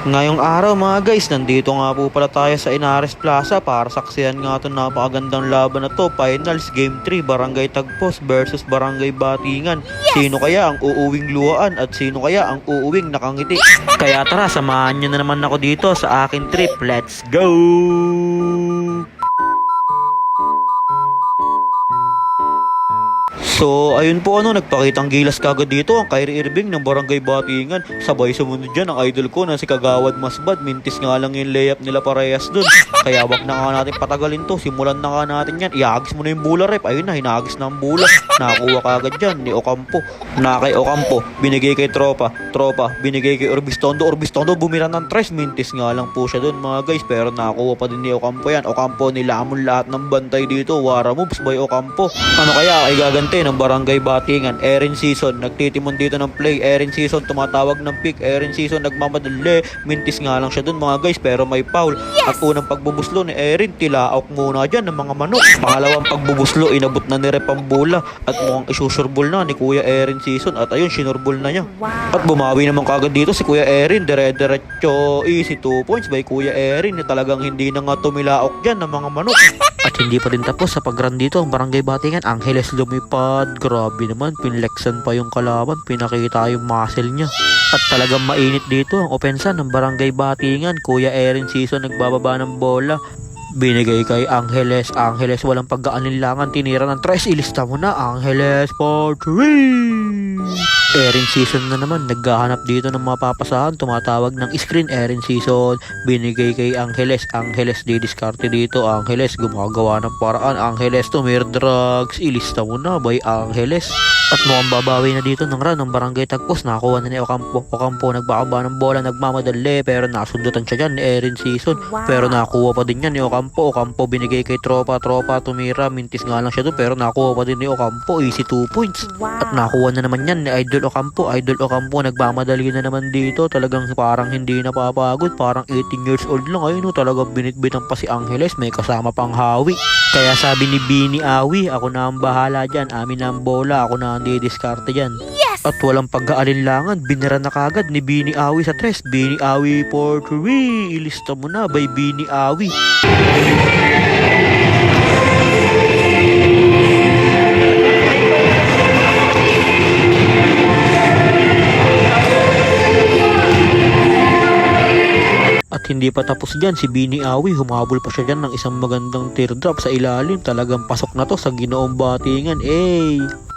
Ngayong araw mga guys, nandito nga po pala tayo sa Inares Plaza para saksihan nga itong napakagandang laban na to. Finals Game 3, Barangay Tagpos versus Barangay Batingan. Sino kaya ang uuwing luhaan at sino kaya ang uuwing nakangiti? Kaya tara, samahan nyo na naman ako dito sa akin trip. Let's go! So, ayun po nagpakitang gilas kagad dito ang Kyrie Irving ng Barangay Batingan. Sabay sumunod dyan ang idol ko na si Kagawad Masbad. Mintis nga lang yung layup nila parehas dun. Kaya wag na nga natin patagalin to. Simulan na nga natin yan. Iagis mo na yung bula rep. Ayun na, hinagis na ang bula. Nakakuha kagad dyan ni Ocampo. Kay Ocampo, binigay kay Tropa. Tropa, binigay kay Orbistondo. Orbistondo, bumira ng tres. Mintis nga lang po siya dun mga guys. Pero nakakuha pa din ni Ocampo yan. Ocampo, nilamon lahat ng bantay dito. Wara moves by Ocampo. Ano kaya ay gaganti ng Barangay Batingan? Erin Season nagtitimon dito ng play. Erin Season tumatawag ng pick. Erin Season nagmamadali. Mintis nga lang siya dun mga guys, pero may foul. At unang pagbubuslo ni Erin, tilaok muna dyan ng mga manok. Pangalawang pagbubuslo, inabot na ni Rep ang bola at mukhang isusurbol na ni Kuya Erin Season. At ayun, sinurbol na niya. At bumawi naman kagad dito si Kuya Erin. Dire-diretso, easy 2 points by Kuya Erin. Talagang hindi na nga tumilaok dyan ng mga manok. At hindi pa rin tapos sa pag-run dito ang Barangay Batingan. Angeles lumipad. Grabe naman, pinlexan pa yung kalaban. Pinakita yung muscle niya. At talagang mainit dito ang opensa ng Barangay Batingan. Kuya Erin Season nagbababa ng bola. Binigay kay Angeles. Angeles walang pag-aalinlangan. Tinira ng tres. Ilista mo na. Angeles for 3. Erin Season na naman. Naghahanap dito ng mapapasahan. Tumatawag ng screen. Erin Season. Binigay kay Angeles. Angeles didiskarte dito. Angeles gumagawa ng paraan. Angeles tumir drugs. Ilista mo na by Angeles. At mukhang babawi na dito ng run ng Barangay Tagpos. Nakakuha na ni Ocampo. Ocampo nagbakaba ng bola. Nagmamadali. Pero nasundutan siya dyan ni Erin Season. Pero nakuha pa din yan ni Ocampo. Ocampo binigay kay Tropa. Tropa tumira. Mintis nga lang siya doon. Pero nakuha pa din ni Ocampo. Easy 2 points. At nakuha na naman yan ni Idol Ocampo. Idol Ocampo nagmamadali na naman dito. Talagang parang hindi napapagod. Parang 18 years old lang. Ayun talagang binitbitan pa si Angeles. May kasama pang hawi. Kaya sabi ni Bini Awi, ako na ang bahala dyan. Amin na ang bola. Ako na ang didiskarte dyan. At walang pag-aalinlangan, binira na kagad ni Bini Awi sa tres. Bini Awi for 3. Ilista mo na by Bini Awi. At hindi pa tapos dyan, si Bini Awi, humabol pa siya dyan ng isang magandang teardrop sa ilalim. Talagang pasok na to sa Ginoong Batingan.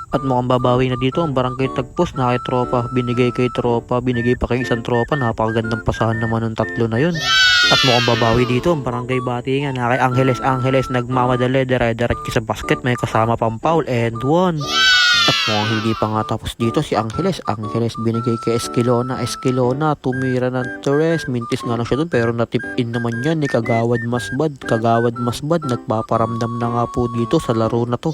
At mukhang babawi na dito ang Barangay Tagpos na kay Tropa. Binigay kay Tropa, binigay pa kay isang Tropa. Napakagandang pasahan naman ng tatlo na yun. At mukhang babawi dito ang Barangay Batingan na kay Angeles. Angeles nagmamadali, dire-diretso sa basket. May kasama pang foul and 1. At mukhang hindi pa nga tapos dito si Angeles. Angeles binigay kay Esquilona. Esquilona tumira ng tres. Mintis nga lang siya dun pero natip in naman yan ni Kagawad Masbad. Kagawad Masbad nagpaparamdam na nga po dito sa laro na to.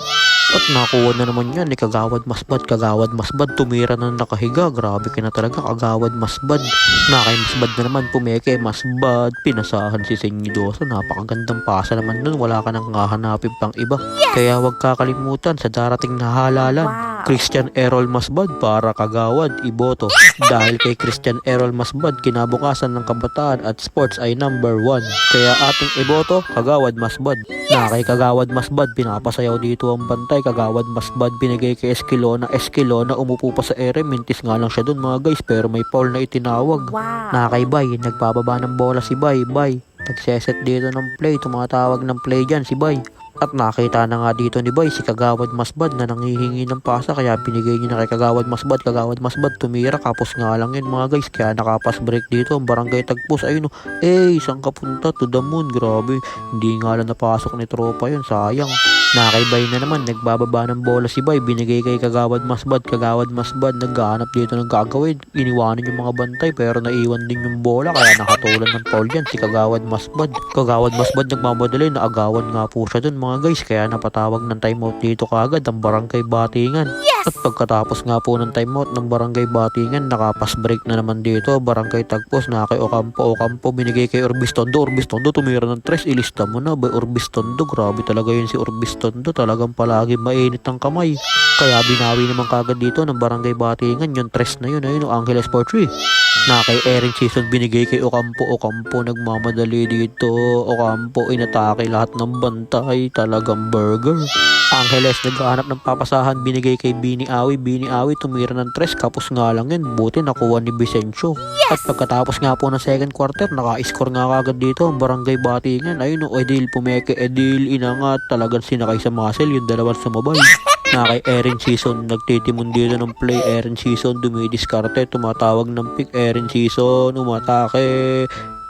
At nakuha na naman yan ni Kagawad Masbad. Kagawad Masbad tumira na nakahiga. Grabe ka na talaga Kagawad Masbad. Nakay Masbad na naman pumeke. Masbad pinasahan si Senyidoso. Napakagandang pasa naman nun. Wala ka nang hahanapin pang iba. Kaya wag kakalimutan sa darating na halalan. Christian Errol Masbad para Kagawad iboto. Dahil kay Christian Errol Masbad kinabukasan ng kabataan at sports ay number 1. Kaya ating iboto Kagawad Masbad. Na kay Kagawad Masbad pinapasayaw dito ang bantay. Kagawad Masbad binigay kay Esquilona. Esquilona umupo pa sa ere. Mintis nga lang siya dun mga guys pero may foul na itinawag. Na kay Bay nagbababa ng bola si Bay. Bay nagseset dito ng play. Tumatawag ng play dyan si Bay. At nakita na nga dito ni Bay si Kagawad Masbad na nanghihingi ng pasa kaya binigay niya na kay Kagawad Masbad. Kagawad Masbad tumira kapos nga lang yun mga guys kaya nakapas break dito ang Barangay Tagpos. Ayun saan ka punta? To the moon. Grabe, hindi nga lang napasok ni Tropa yun, sayang. Nakaibay na naman, nagbababa ng bola si Bay. Binigay kay Kagawad Masbad. Kagawad Masbad naghahanap dito ng gagawin. Iniwanan yung mga bantay pero naiwan din yung bola kaya nakatulan ng foul dyan si Kagawad Masbad. Kagawad Masbad nagmamadali, naagawan nga po siya dun mga guys kaya napatawag ng timeout dito kagad ang Barangay Batingan. At pagkatapos nga po ng timeout ng Barangay Batingan, nakapas break na naman dito Barangay Tagpos na kay Ocampo. Ocampo binigay kay Orbistondo. Orbistondo tumira ng tres. Ilista mo na by Orbistondo. Grabe talaga yun si Orbistondo. Talagang palagi mainit ang kamay. Kaya binawi naman kagad dito ng Barangay Batingan yung tres na yun. Ayun, Angeles for 3. Na kay Erin Season binigay kay Ocampo nagmamadali dito. Ocampo inatake lahat ng bantay, talagang burger. Angeles naghahanap ng papasahan, binigay kay Bini Awi tumira ng tres, kapos nga lang yun, buti nakuha ni Vicencio. At pagkatapos nga po ng second quarter, naka-score nga kagad dito ang Barangay Batingan. Ayun o, Edil pumeke, Edil inangat, talagang sinakay sa muscle yung dalawang sumabay. Na kay Erin Season, nagtitimon dito ng play. Erin Season dumidiskarte, tumatawag ng pick. Erin Season umatake,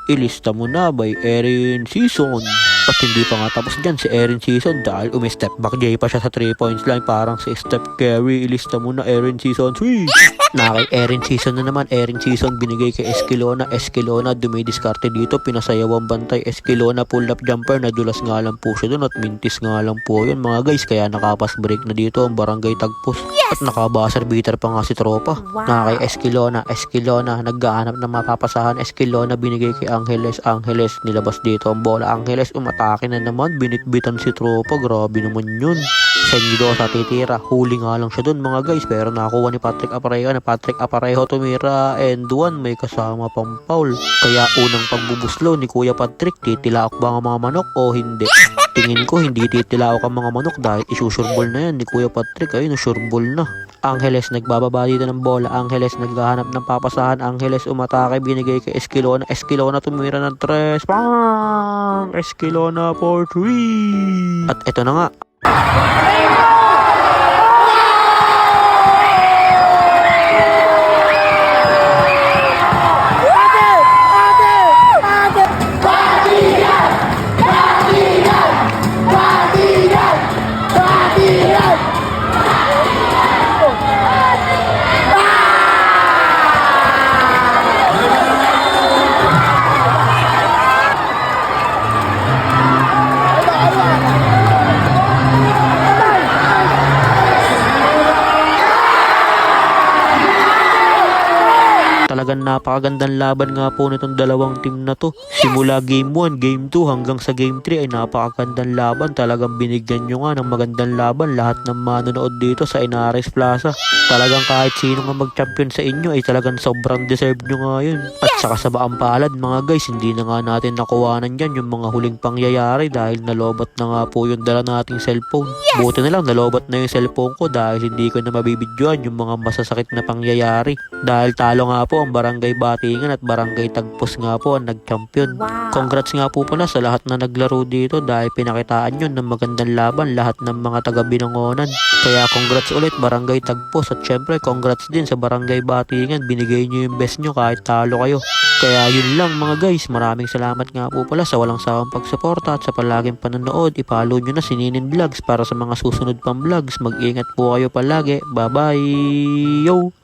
ilista mo na by Erin Season. At hindi pa nga tapos dyan si Erin Season dahil umi-step back J pa siya sa 3 points line, parang si Steph Curry. Ilista mo na Erin Season 3. Na kay Erin Season na naman, Erin Season binigay kay Esquilona dumidiskarte dito, pinasayawang bantay. Esquilona pull up jumper, nadulas nga lang po siya dun at mintis nga lang po yun mga guys, kaya nakapas break na dito ang Barangay Tagpos. At nakabuzzer beater pa nga si tropa. Na kay Esquilona naghahanap ng mapapasahan. Esquilona binigay kay Angeles nilabas dito ang bola. Angeles umatake na naman, binitbitan si tropa, grabe naman yun. Sengidosa titira, huli nga lang siya dun mga guys, pero nakuha ni Patrick Aparejo tumira and one, may kasama pang foul. Kaya unang pagbubuslo ni Kuya Patrick, titilaok ba ang mga manok o hindi? Tingin ko hindi titilaok ang mga manok dahil isusurbol na yan ni Kuya Patrick. Ayun, surbol na. Angeles nagbababa dito ng bola. Angeles naghahanap ng papasahan. Angeles umatake, binigay kay Esquilona tumira ng tres. Pang! Esquilona for 3. At eto na nga. Talagang napakagandang laban nga po nitong dalawang team na to. Simula game 1, game 2 hanggang sa game 3 ay napakagandang laban. Talagang binigyan nyo nga ng magandang laban lahat ng manonood dito sa Inares Plaza. Talagang kahit sino nga mag-champion sa inyo ay talagang sobrang deserve nyo nga yun. At saka sa baang palad mga guys, hindi na nga natin nakuwanan dyan yung mga huling pangyayari dahil nalobat na nga po yung dala nating cellphone. Buti na lang nalobat na yung cellphone ko dahil hindi ko na mabibidyoan yung mga masasakit na pangyayari. Dahil talo nga po ang Barangay Batingan at Barangay Tagpos nga po ang nag-champion. Congrats nga po pala sa lahat na naglaro dito dahil pinakitaan nyo ng magandang laban lahat ng mga taga-Binangonan. Kaya congrats ulit Barangay Tagpos at syempre congrats din sa Barangay Batingan. Binigay nyo yung best nyo kahit talo kayo. Kaya yun lang mga guys, maraming salamat nga po pala sa walang sawang pagsuporta at sa palaging panonood. I-follow nyo na si Ninin Vlogs para sa mga susunod pang vlogs. Mag-ingat po kayo palagi. Bye bye! Yo!